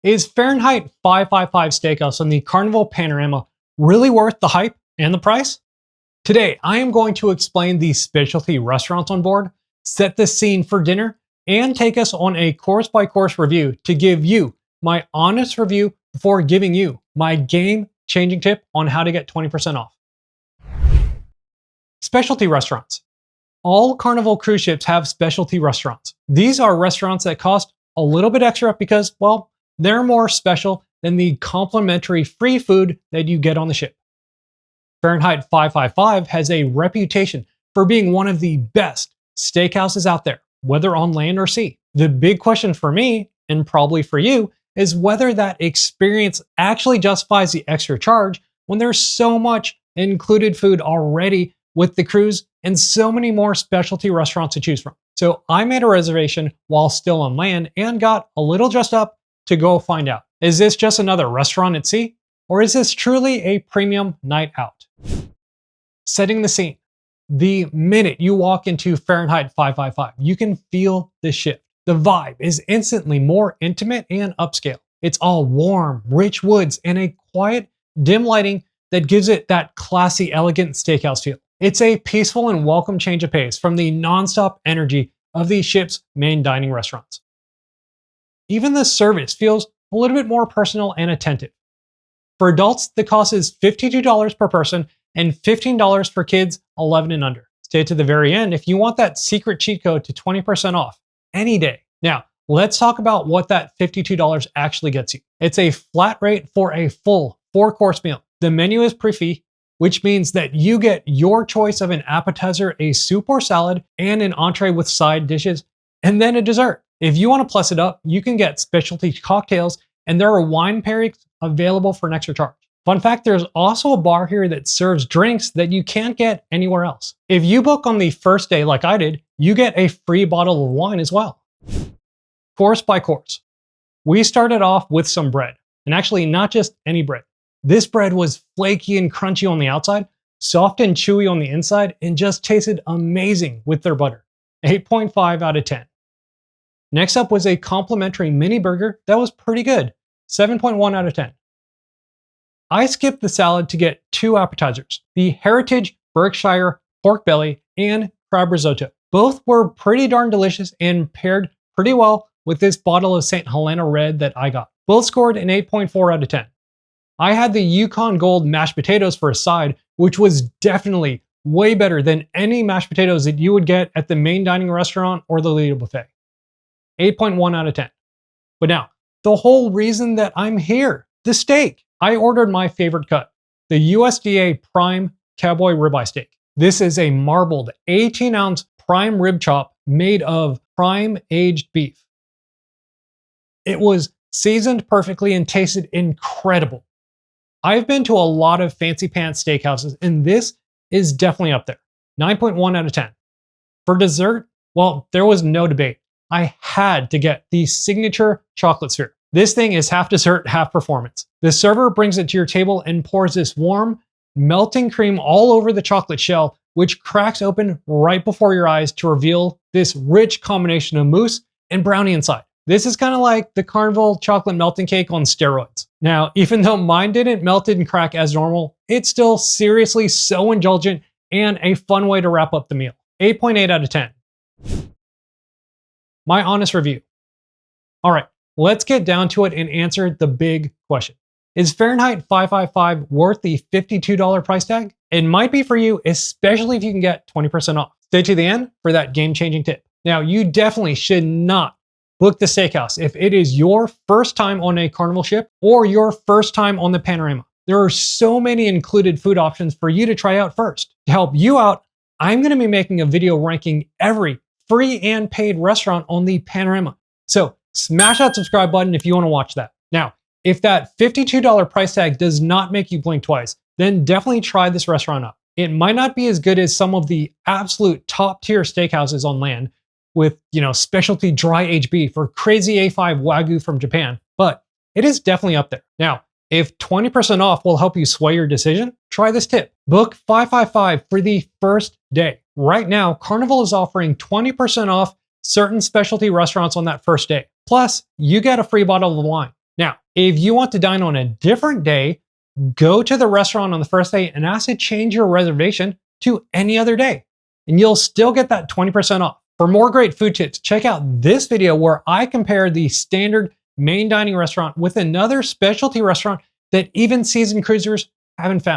Is Fahrenheit 555 Steakhouse on the Carnival Panorama really worth the hype and the price? Today, I am going to explain the specialty restaurants on board, set the scene for dinner, and take us on a course-by-course review to give you my honest review before giving you my game-changing tip on how to get 20% off. Specialty restaurants. All Carnival cruise ships have specialty restaurants. These are restaurants that cost a little bit extra because, well, they're more special than the complimentary free food that you get on the ship. Fahrenheit 555 has a reputation for being one of the best steakhouses out there, whether on land or sea. The big question for me, and probably for you, is whether that experience actually justifies the extra charge when there's so much included food already with the cruise and so many more specialty restaurants to choose from. So I made a reservation while still on land and got a little dressed up to go find out. Is this just another restaurant at sea? Or is this truly a premium night out? Setting the scene. The minute you walk into Fahrenheit 555, you can feel the shift. The vibe is instantly more intimate and upscale. It's all warm, rich woods, and a quiet, dim lighting that gives it that classy, elegant steakhouse feel. It's a peaceful and welcome change of pace from the nonstop energy of the ship's main dining restaurants. Even the service feels a little bit more personal and attentive. For adults, the cost is $52 per person and $15 for kids 11 and under. Stay to the very end if you want that secret cheat code to 20% off any day. Now, let's talk about what that $52 actually gets you. It's a flat rate for a full 4-course meal. The menu is prix-fixe, which means that you get your choice of an appetizer, a soup or salad, and an entree with side dishes, and then a dessert. If you want to plus it up, you can get specialty cocktails, and there are wine pairings available for an extra charge. Fun fact, there's also a bar here that serves drinks that you can't get anywhere else. If you book on the first day like I did, you get a free bottle of wine as well. Course by course. We started off with some bread, and actually not just any bread. This bread was flaky and crunchy on the outside, soft and chewy on the inside, and just tasted amazing with their butter. 8.5 out of 10. Next up was a complimentary mini burger that was pretty good. 7.1 out of 10. I skipped the salad to get 2 appetizers, the Heritage Berkshire pork belly and crab risotto. Both were pretty darn delicious and paired pretty well with this bottle of St. Helena Red that I got. Both scored an 8.4 out of 10. I had the Yukon Gold mashed potatoes for a side, which was definitely way better than any mashed potatoes that you would get at the main dining restaurant or the Lido buffet. 8.1 out of 10. But now, the whole reason that I'm here, the steak. I ordered my favorite cut, the USDA Prime Cowboy Ribeye Steak. This is a marbled 18-ounce prime rib chop made of prime aged beef. It was seasoned perfectly and tasted incredible. I've been to a lot of fancy pants steakhouses, and this is definitely up there. 9.1 out of 10. For dessert, well, there was no debate. I had to get the signature chocolate sphere. This thing is half dessert, half performance. The server brings it to your table and pours this warm, melting cream all over the chocolate shell, which cracks open right before your eyes to reveal this rich combination of mousse and brownie inside. This is kind of like the Carnival chocolate melting cake on steroids. Now, even though mine didn't melt and crack as normal, it's still seriously so indulgent and a fun way to wrap up the meal. 8.8 out of 10. My honest review. All right, let's get down to it and answer the big question. Is Fahrenheit 555 worth the $52 price tag? It might be for you, especially if you can get 20% off. Stay to the end for that game-changing tip. Now, you definitely should not book the steakhouse if it is your first time on a Carnival ship or your first time on the Panorama. There are so many included food options for you to try out first. To help you out, I'm going to be making a video ranking every free and paid restaurant on the Panorama. So smash that subscribe button if you want to watch that. Now, if that $52 price tag does not make you blink twice, then definitely try this restaurant out. It might not be as good as some of the absolute top tier steakhouses on land with, specialty dry aged beef or crazy A5 Wagyu from Japan, but it is definitely up there. Now, if 20% off will help you sway your decision, try this tip. Book 555 for the first day. Right now, Carnival is offering 20% off certain specialty restaurants on that first day. Plus, you get a free bottle of wine. Now, If you want to dine on a different day, go to the restaurant on the first day and ask to change your reservation to any other day, and you'll still get that 20% off. For more great food tips, check out this video where I compare the standard main dining restaurant with another specialty restaurant that even seasoned cruisers haven't found.